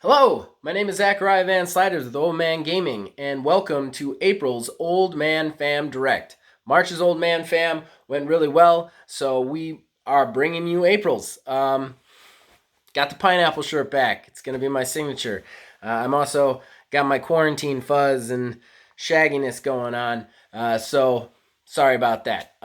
Hello, my name is Zachariah Van Sliders with Old Man Gaming, and welcome to April's Old Man Fam Direct. March's Old Man Fam went really well, so we are bringing you April's. Got the pineapple shirt back. It's going to be my signature. I'm also got my quarantine fuzz and shagginess going on, so sorry about that.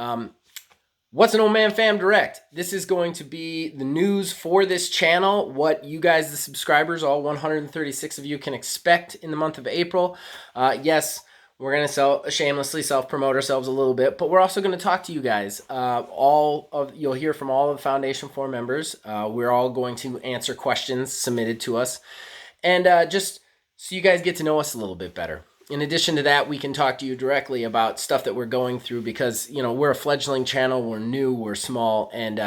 What's an Old Man Fam Direct? This is going to be the news for this channel, what you guys, the subscribers, all 136 of you, can expect in the month of April. Yes, we're going to shamelessly self-promote ourselves a little bit, but we're also going to talk to you guys. You'll hear from all of the Foundation 4 members. We're all going to answer questions submitted to us, and just so you guys get to know us a little bit better. In addition to that, we can talk to you directly about stuff that we're going through because, we're a fledgling channel, we're new, we're small, and,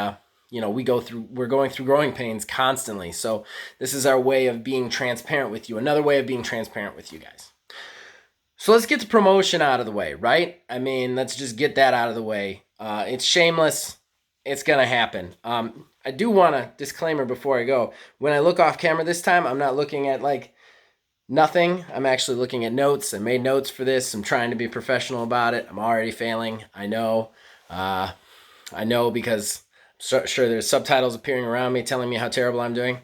we're going through growing pains constantly. So this is our way of being transparent with you, another way of being transparent with you guys. So let's get the promotion out of the way, right? Let's just get that out of the way. It's shameless. It's going to happen. I do want a disclaimer before I go. When I look off camera this time, I'm not looking at nothing. I'm actually looking at notes. I made notes for this. I'm trying to be professional about it. I'm already failing. I know. I know because I'm sure there's subtitles appearing around me telling me how terrible I'm doing.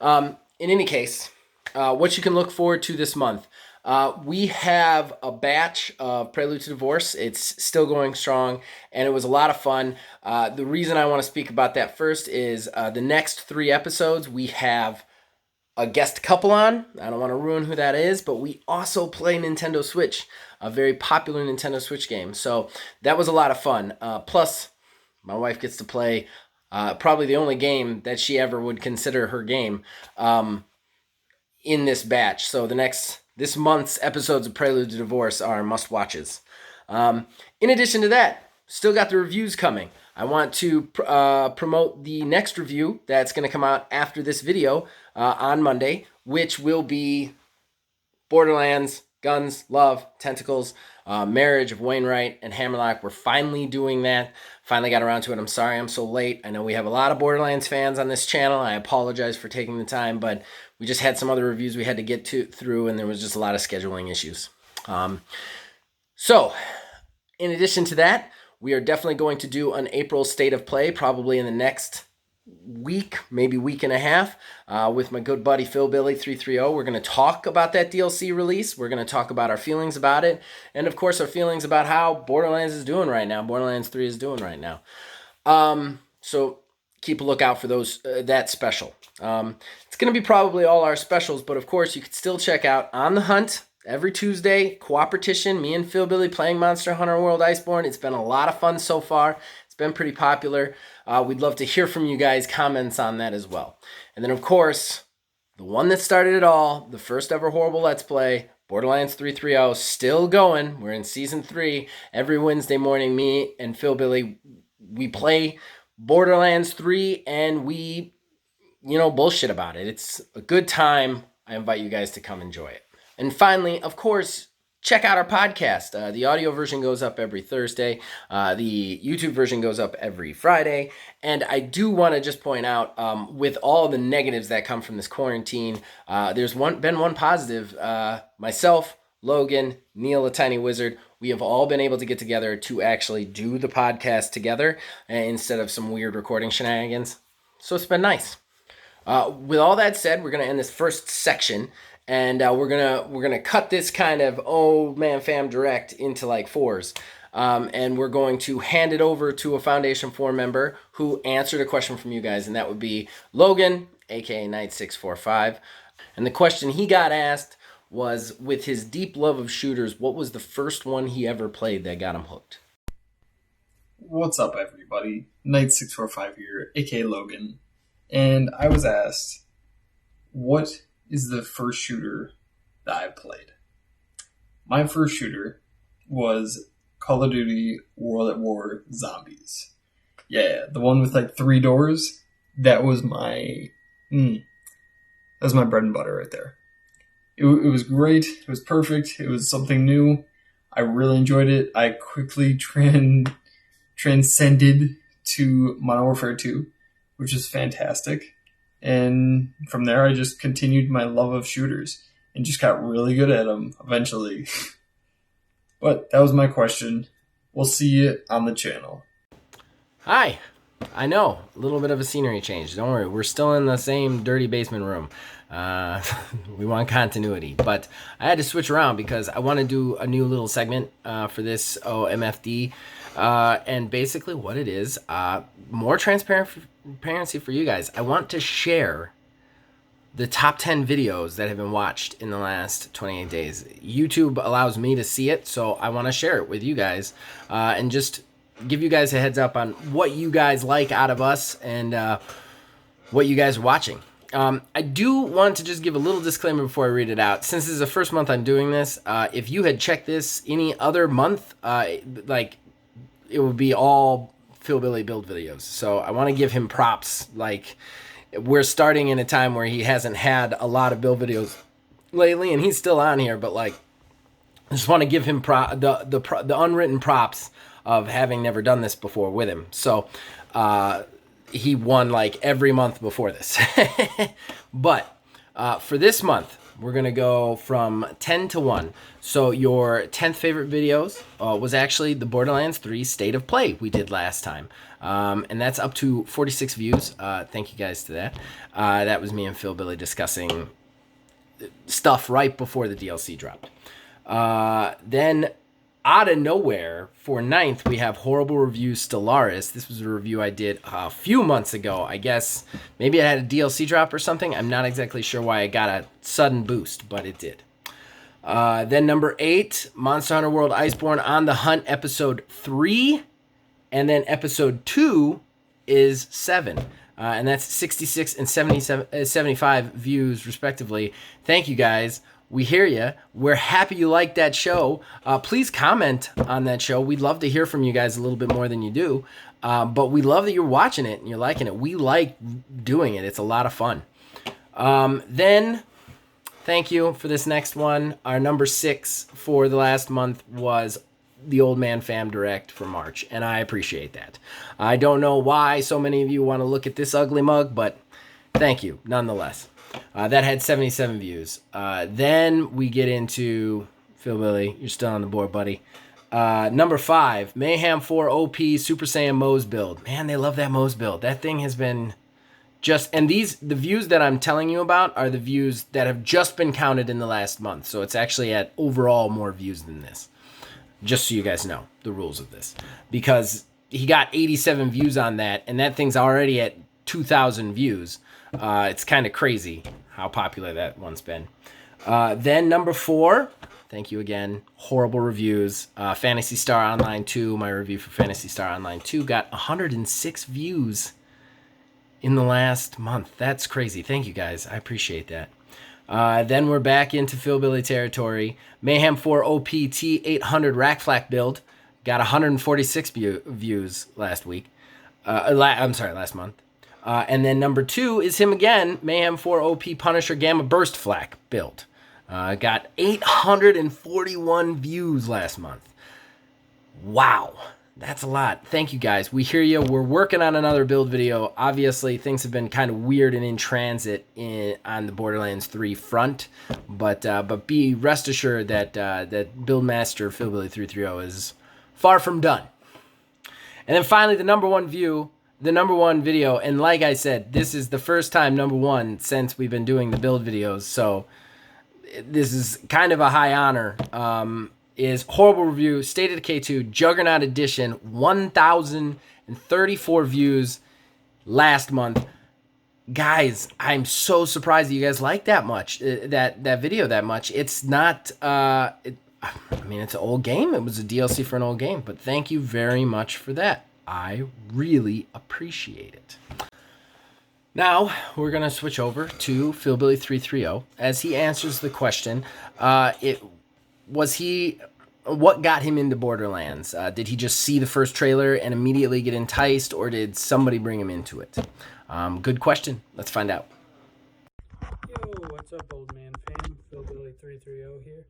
In any case, what you can look forward to this month. We have a batch of Prelude to Divorce. It's still going strong, and it was a lot of fun. The reason I want to speak about that first is the next 3 episodes we have a guest couple on. I don't want to ruin who that is, but we also play Nintendo Switch, a very popular Nintendo Switch game. So that was a lot of fun. Plus, my wife gets to play probably the only game that she ever would consider her game in this batch. So this month's episodes of Prelude to Divorce are must-watches. In addition to that, still got the reviews coming. I want to promote the next review that's going to come out after this video on Monday, which will be Borderlands, Guns, Love, Tentacles, Marriage of Wainwright, and Hammerlock. We're finally doing that. Finally got around to it. I'm sorry I'm so late. I know we have a lot of Borderlands fans on this channel. I apologize for taking the time, but we just had some other reviews we had to get through, and there was just a lot of scheduling issues. So, in addition to that, we are definitely going to do an April State of Play probably in the next week, maybe week and a half, with my good buddy Phil Billy 330. We're going to talk about that DLC release. We're going to talk about our feelings about it, and of course our feelings about how Borderlands is doing right now. Borderlands 3 is doing right now. So keep a lookout for those that special. It's going to be probably all our specials, but of course you can still check out On the Hunt every Tuesday, Cooperation, me and Phil Billy playing Monster Hunter World Iceborne. It's been a lot of fun so far. It's been pretty popular. We'd love to hear from you guys, comments on that as well. And then, of course, the one that started it all, the first ever horrible Let's Play, Borderlands 330, still going. We're in Season 3. Every Wednesday morning, me and Phil Billy, we play Borderlands 3, and we, bullshit about it. It's a good time. I invite you guys to come enjoy it. And finally, of course, check out our podcast. The audio version goes up every Thursday. The YouTube version goes up every Friday. And I do want to just point out, with all the negatives that come from this quarantine, there's been one positive. Myself, Logan, Neil, a Tiny Wizard, we have all been able to get together to actually do the podcast together instead of some weird recording shenanigans. So it's been nice. With all that said, we're going to end this first section. And we're gonna cut this kind of Old Man Fam Direct into like 4s. And we're going to hand it over to a Foundation 4 member who answered a question from you guys, and that would be Logan, aka Knight645. And the question he got asked was, with his deep love of shooters, what was the first one he ever played that got him hooked? What's up, everybody? Knight645 here, aka Logan. And I was asked, what is the first shooter that I played? My first shooter was Call of Duty World at War Zombies. Yeah, the one with like 3 doors. That was my bread and butter right there. It was great. It was perfect. It was something new. I really enjoyed it. I quickly transcended to Modern Warfare 2, which is fantastic. And from there, I just continued my love of shooters and just got really good at them eventually. But that was my question. We'll see you on the channel. Hi. I know, a little bit of a scenery change. Don't worry, we're still in the same dirty basement room. We want continuity, but I had to switch around because I want to do a new little segment for this MFD. And basically what it is, more transparency for you guys. I want to share the top 10 videos that have been watched in the last 28 days. YouTube allows me to see it, so I want to share it with you guys and just give you guys a heads up on what you guys like out of us and what you guys are watching. I do want to just give a little disclaimer before I read it out. Since this is the first month I'm doing this, if you had checked this any other month, like it would be all Phil Billy build videos. So I want to give him props. Like, we're starting in a time where he hasn't had a lot of build videos lately, and he's still on here, but like, I just want to give him the unwritten props of having never done this before with him. So he won like every month before this. But for this month, we're going to go from 10 to 1. So your 10th favorite videos was actually the Borderlands 3 State of Play we did last time. And that's up to 46 views. Thank you guys to that. That was me and Phil Billy discussing stuff right before the DLC dropped. Then out of nowhere, for 9th, we have Horrible Reviews Stellaris. This was a review I did a few months ago. I guess maybe I had a DLC drop or something. I'm not exactly sure why I got a sudden boost, but it did. Then number 8, Monster Hunter World Iceborne On the Hunt episode 3. And then episode 2 is 7. And that's 66 and 75 views, respectively. Thank you, guys. We hear you. We're happy you like that show. Please comment on that show. We'd love to hear from you guys a little bit more than you do. But we love that you're watching it and you're liking it. We like doing it. It's a lot of fun. Then, thank you for this next one. Our number 6 for the last month was the Old Man Fam Direct for March, and I appreciate that. I don't know why so many of you want to look at this ugly mug, but thank you nonetheless. That had 77 views. Then we get into Phil Billy. You're still on the board, buddy. Number 5, Mayhem 4 OP Super Saiyan Mose build. Man, they love that Mose build. That thing has been just... And the views that I'm telling you about are the views that have just been counted in the last month. So it's actually at overall more views than this. Just so you guys know the rules of this. Because he got 87 views on that, and that thing's already at 2,000 views. It's kind of crazy how popular that one's been. Then number 4, thank you again, Horrible Reviews. Phantasy Star Online 2, my review for Phantasy Star Online 2 got 106 views in the last month. That's crazy. Thank you guys. I appreciate that. Then we're back into Phil Billy territory. Mayhem 4 OPT 800 Rack Flak build got 146 views last week. Last month. And then number 2 is him again, Mayhem 4 OP Punisher Gamma Burst Flak build. Got 841 views last month. Wow, that's a lot. Thank you guys. We hear you. We're working on another build video. Obviously, things have been kind of weird and in transit on the Borderlands 3 front, but be rest assured that that Buildmaster Phil Billy 330 is far from done. And then finally, the number one video, and like I said, this is the first time number 1 since we've been doing the build videos, so this is kind of a high honor, is Horrible Review, State of Decay 2, Juggernaut Edition, 1,034 views last month. Guys, I'm so surprised that you guys like that much, that video that much. It's not, it's an old game. It was a DLC for an old game, but thank you very much for that. I really appreciate it. Now, we're going to switch over to Phil Billy 330 as he answers the question, what got him into Borderlands? Did he just see the first trailer and immediately get enticed, or did somebody bring him into it? Good question. Let's find out. Yo, what's up, Old Man Fam? Phil Billy 330 here.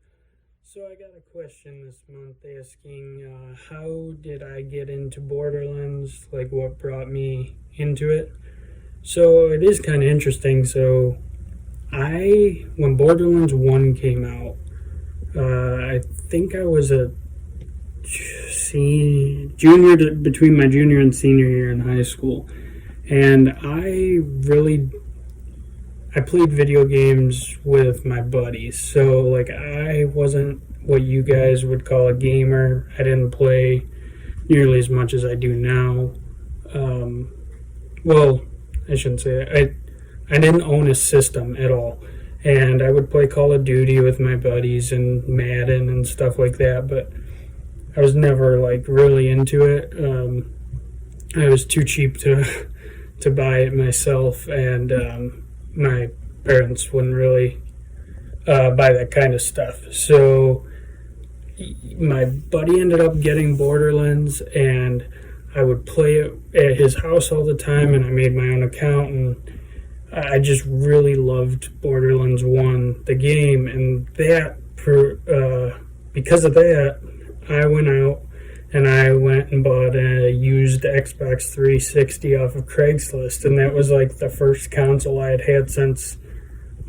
So I got a question this month asking, how did I get into Borderlands? Like, what brought me into it? So it is kind of interesting. So when Borderlands 1 came out, I think I was a between my junior and senior year in high school. And I played video games with my buddies. So, like, I wasn't what you guys would call a gamer. I didn't play nearly as much as I do now. Um, well, I shouldn't say it. I didn't own a system at all. And I would play Call of Duty with my buddies and Madden and stuff like that, but I was never, like, really into it. I was too cheap to buy it myself, and my parents wouldn't really buy that kind of stuff. So my buddy ended up getting Borderlands, and I would play it at his house all the time, and I made my own account, and I just really loved Borderlands 1, the game, and because of that, I went out and I went and bought a used Xbox 360 off of Craigslist, and that was like the first console I had since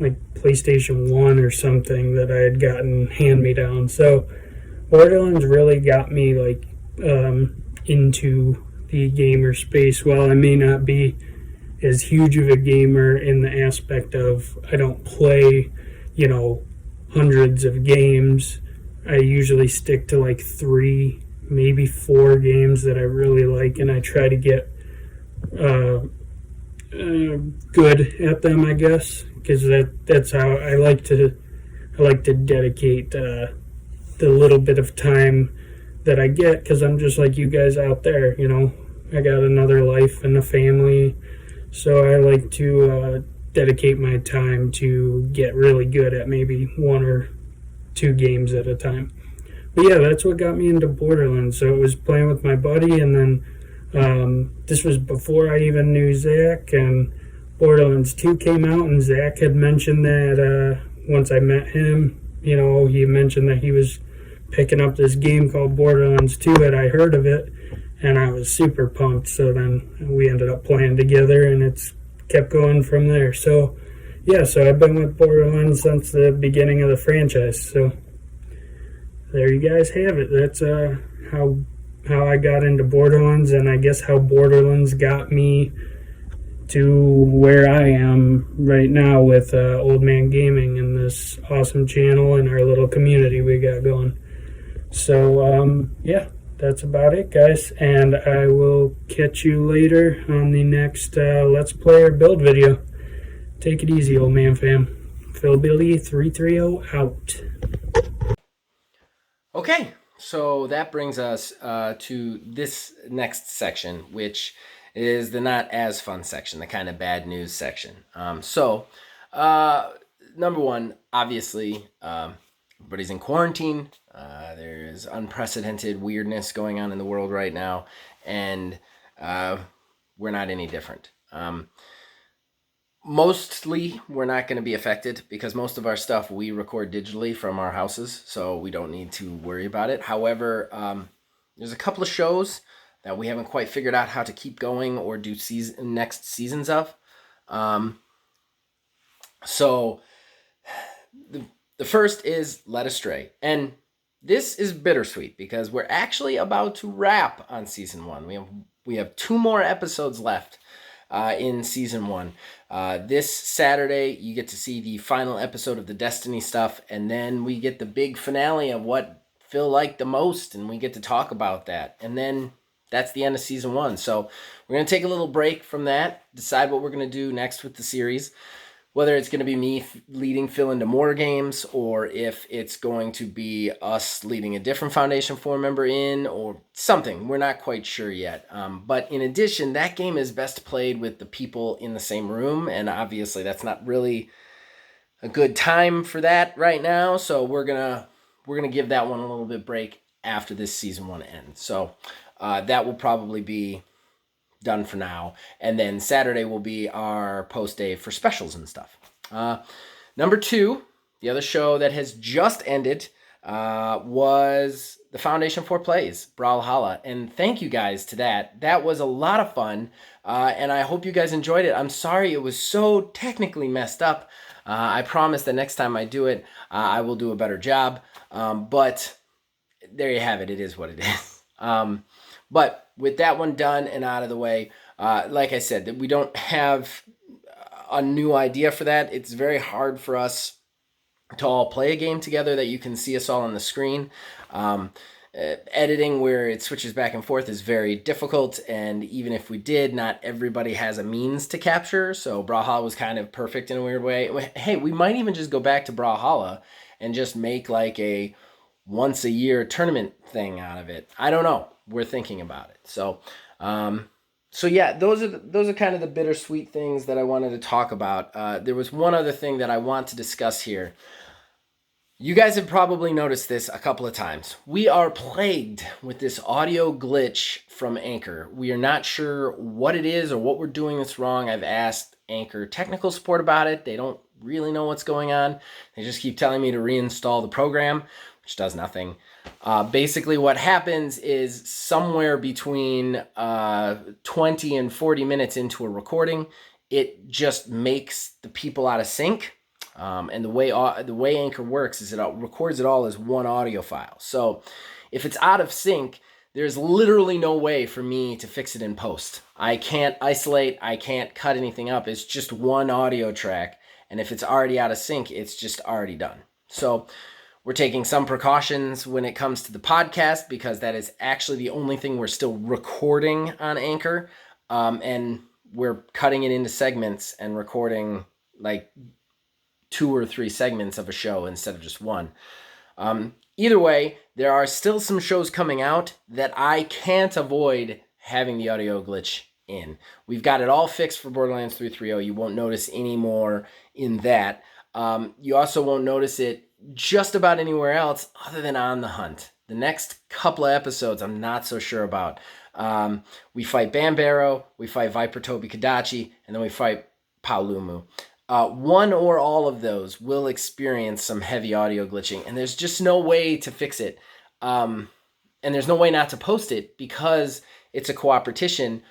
like PlayStation 1 or something that I had gotten hand-me-down. So Borderlands really got me like into the gamer space. While I may not be as huge of a gamer in the aspect of I don't play, hundreds of games, I usually stick to like 3, maybe 4 games that I really like, and I try to get good at them, I guess, because that's how I like to dedicate the little bit of time that I get, because I'm just like you guys out there, I got another life and a family, so I like to dedicate my time to get really good at maybe 1 or 2 games at a time. But yeah, that's what got me into Borderlands. So it was playing with my buddy, and then this was before I even knew Zach, and Borderlands 2 came out, and Zach had mentioned that once I met him, he mentioned that he was picking up this game called Borderlands 2, and I heard of it, and I was super pumped. So then we ended up playing together, and it's kept going from there. So yeah, so I've been with Borderlands since the beginning of the franchise. So there you guys have it. That's how I got into Borderlands, and I guess how Borderlands got me to where I am right now with Old Man Gaming and this awesome channel and our little community we got going. So yeah, that's about it, guys, and I will catch you later on the next Let's Play or Build video. Take it easy, Old Man fam. Philbilly330 out. Okay, so that brings us to this next section, which is the not as fun section, the kind of bad news section. Number one, obviously, everybody's in quarantine. There's unprecedented weirdness going on in the world right now, and we're not any different. Mostly, we're not going to be affected because most of our stuff we record digitally from our houses, so we don't need to worry about it. However, there's a couple of shows that we haven't quite figured out how to keep going or do next seasons of. So the first is Led Astray, and this is bittersweet because we're actually about to wrap on season 1. We have 2 more episodes left in season 1. This Saturday, you get to see the final episode of the Destiny stuff, and then we get the big finale of what Phil liked the most, and we get to talk about that. And then that's the end of season 1. So we're going to take a little break from that, decide what we're going to do next with the series, whether it's going to be me leading Phil into more games, or if it's going to be us leading a different Foundation 4 member in, or something. We're not quite sure yet. But in addition, that game is best played with the people in the same room, and obviously that's not really a good time for that right now. So we're gonna give that one a little bit break after this season 1 ends. So that will probably be done for now, and then Saturday will be our post day for specials and stuff. Number 2, the other show that has just ended, was the Foundation 4 Plays, Brawlhalla. And thank you guys to that. That was a lot of fun, and I hope you guys enjoyed it. I'm sorry it was so technically messed up. I promise that next time I do it, I will do a better job. But there you have it. It is what it is. But with that one done and out of the way, like I said, that we don't have a new idea for that. It's very hard for us to all play a game together that you can see us all on the screen. Editing where it switches back and forth is very difficult, and even if we did, not everybody has a means to capture, so Brawlhalla was kind of perfect in a weird way. Hey, we might even just go back to Brawlhalla and just make like a once a year tournament thing out of it. I don't know. We're thinking about it. So yeah, those are kind of the bittersweet things that I wanted to talk about. There was one other thing that I want to discuss here. You guys have probably noticed this a couple of times. We are plagued with this audio glitch from Anchor. We are not sure what it is or what we're doing that's wrong. I've asked Anchor technical support about it. They don't really know what's going on. They just keep telling me to reinstall the program, which does nothing. Basically what happens is somewhere between 20 and 40 minutes into a recording, it just makes the people out of sync. And the way Anchor works is it records it all as one audio file. So if it's out of sync, there's literally no way for me to fix it in post. I can't isolate, I can't cut anything up. It's just one audio track. And if it's already out of sync, it's just already done. So we're taking some precautions when it comes to the podcast, because that is actually the only thing we're still recording on Anchor. And we're cutting it into segments and recording like 2 or 3 segments of a show instead of just one. Either way, there are still some shows coming out that I can't avoid having the audio glitch in. We've got it all fixed for Borderlands 3.3.0. You won't notice any more in that. You also won't notice it just about anywhere else other than On the Hunt. The next couple of episodes I'm not so sure about. We fight Bambaro, we fight Viper Toby Kadachi, and then we fight Paolumu. One or all of those will experience some heavy audio glitching, and there's just no way to fix it. And there's no way not to post it because it's a cooperation.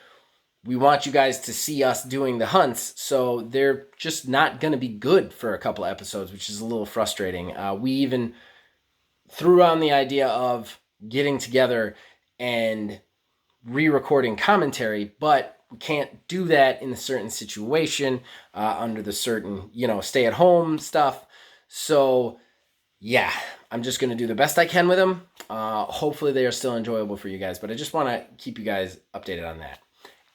We want you guys to see us doing the hunts, so they're just not going to be good for a couple of episodes, which is a little frustrating. We even threw on the idea of getting together and re-recording commentary, but we can't do that in a certain situation under the certain, stay-at-home stuff. So, yeah, I'm just going to do the best I can with them. Hopefully they are still enjoyable for you guys, but I just want to keep you guys updated on that.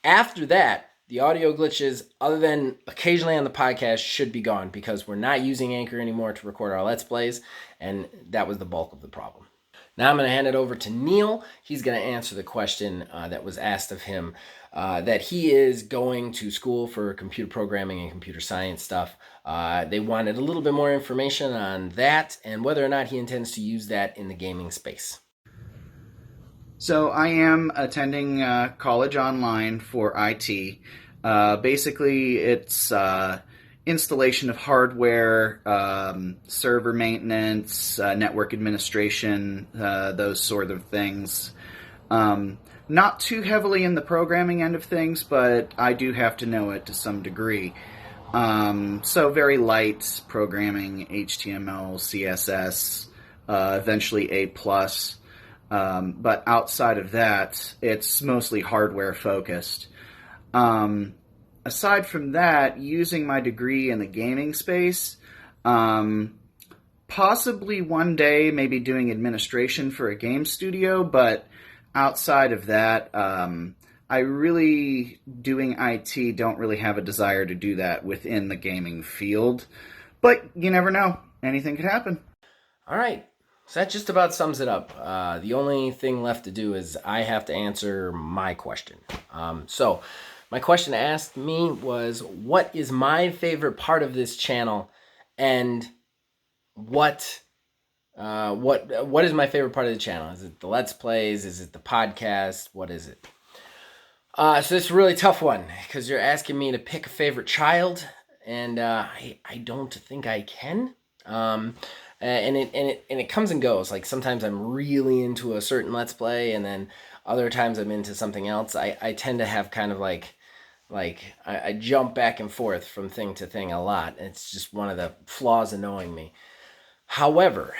After that, the audio glitches, other than occasionally on the podcast, should be gone because we're not using Anchor anymore to record our Let's Plays, and that was the bulk of the problem. Now I'm going to hand it over to Neil. He's going to answer the question that was asked of him, that he is going to school for computer programming and computer science stuff. They wanted a little bit more information on that and whether or not he intends to use that in the gaming space. So I am attending college online for IT. Basically, it's installation of hardware, server maintenance, network administration, those sort of things. Not too heavily in the programming end of things, but I do have to know it to some degree. So very light programming, HTML, CSS, eventually A+. But outside of that, it's mostly hardware focused. Aside from that, using my degree in the gaming space, possibly one day maybe doing administration for a game studio, but outside of that, I really, doing IT, don't really have a desire to do that within the gaming field. But you never know. Anything could happen. All right. So that just about sums it up. The only thing left to do is I have to answer my question. So my question asked me was, what is my favorite part of this channel, and what is my favorite part of the channel? Is it the Let's Plays? Is it the podcast? What is it? So it's a really tough one because you're asking me to pick a favorite child, and I don't think I can. And it comes and goes. Like sometimes I'm really into a certain Let's Play, and then other times I'm into something else. I tend to have kind of I jump back and forth from thing to thing a lot. It's just one of the flaws annoying me. However,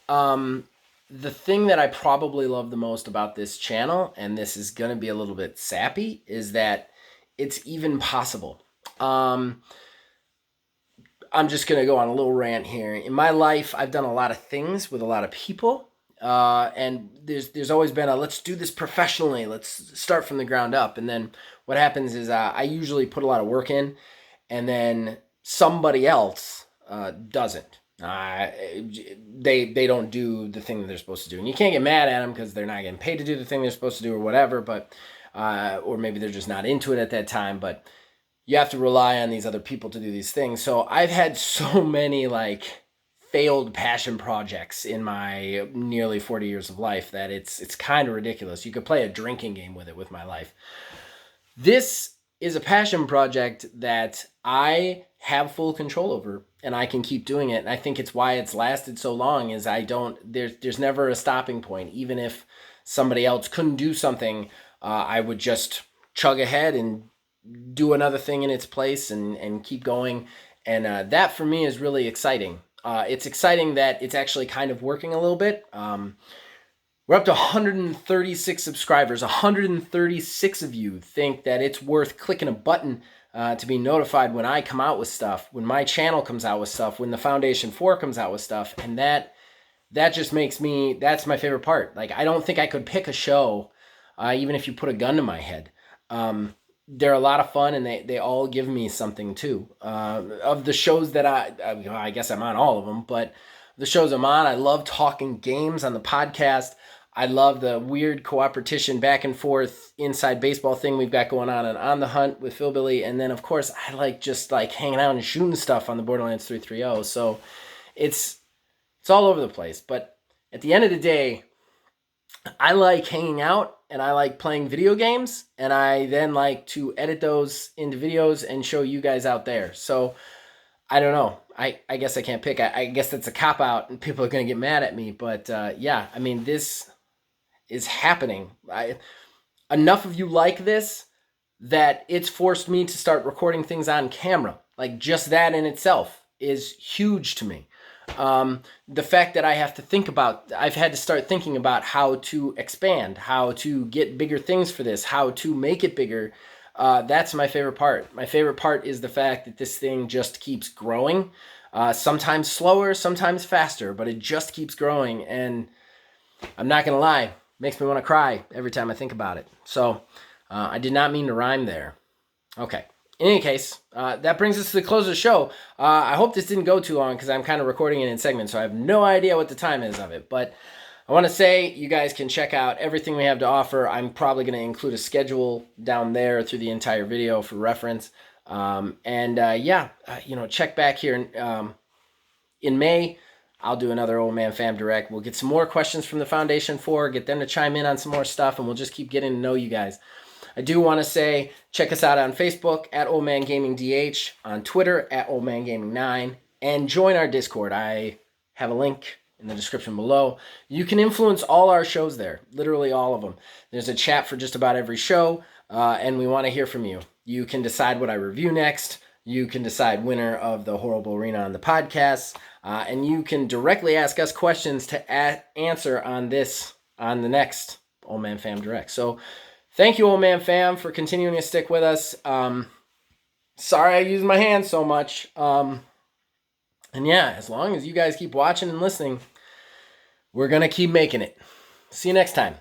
the thing that I probably love the most about this channel, and this is going to be a little bit sappy, is that it's even possible. I'm just going to go on a little rant here. In my life, I've done a lot of things with a lot of people. And there's always been a, let's do this professionally. Let's start from the ground up. And then what happens is I usually put a lot of work in, and then somebody else doesn't. They don't do the thing that they're supposed to do. And you can't get mad at them because they're not getting paid to do the thing they're supposed to do or whatever. But or maybe they're just not into it at that time. But you have to rely on these other people to do these things. So I've had so many failed passion projects in my nearly 40 years of life that it's kind of ridiculous. You could play a drinking game with it with my life. This is a passion project that I have full control over, and I can keep doing it. And I think it's why it's lasted so long is there's never a stopping point. Even if somebody else couldn't do something, I would just chug ahead and do another thing in its place and keep going. And that for me is really exciting. It's exciting that it's actually kind of working a little bit. We're up to 136 subscribers. 136 of you think that it's worth clicking a button to be notified when I come out with stuff, when my channel comes out with stuff, when the Foundation 4 comes out with stuff. And that just makes me, that's my favorite part. I don't think I could pick a show, even if you put a gun to my head. They're a lot of fun, and they all give me something too. Of the shows that I guess I'm on all of them, but the shows I'm on, I love talking games on the podcast. I love the weird cooperation back and forth inside baseball thing we've got going on the Hunt with Phil Billy. And then of course I like hanging out and shooting stuff on the Borderlands 330. So it's all over the place. But at the end of the day, I like hanging out and I like playing video games, and I then like to edit those into videos and show you guys out there. So I don't know. I guess I can't pick. I guess that's a cop-out and people are going to get mad at me. But yeah, I mean, this is happening. Enough of you like this that it's forced me to start recording things on camera. Just that in itself is huge to me. The fact that I've had to start thinking about how to expand, how to get bigger things for this, how to make it bigger. That's my favorite part. My favorite part is the fact that this thing just keeps growing. Sometimes slower, sometimes faster, but it just keeps growing. And I'm not going to lie, it makes me want to cry every time I think about it. So I did not mean to rhyme there. Okay. In any case, that brings us to the close of the show. I hope this didn't go too long because I'm kind of recording it in segments, so I have no idea what the time is of it. But I want to say you guys can check out everything we have to offer. I'm probably going to include a schedule down there through the entire video for reference. Check back here in May. I'll do another Old Man Fam Direct. We'll get some more questions from the Foundation 4, get them to chime in on some more stuff, and we'll just keep getting to know you guys. I do want to say, check us out on Facebook at Old Man Gaming DH, on Twitter at Old Man Gaming 9, and join our Discord. I have a link in the description below. You can influence all our shows there, literally all of them. There's a chat for just about every show, and we want to hear from you. You can decide what I review next. You can decide winner of the Horrible Arena on the podcast, and you can directly ask us questions to answer on the next Old Man Fam Direct. So thank you, Old Man Fam, for continuing to stick with us. Sorry I used my hands so much. And yeah, as long as you guys keep watching and listening, we're going to keep making it. See you next time.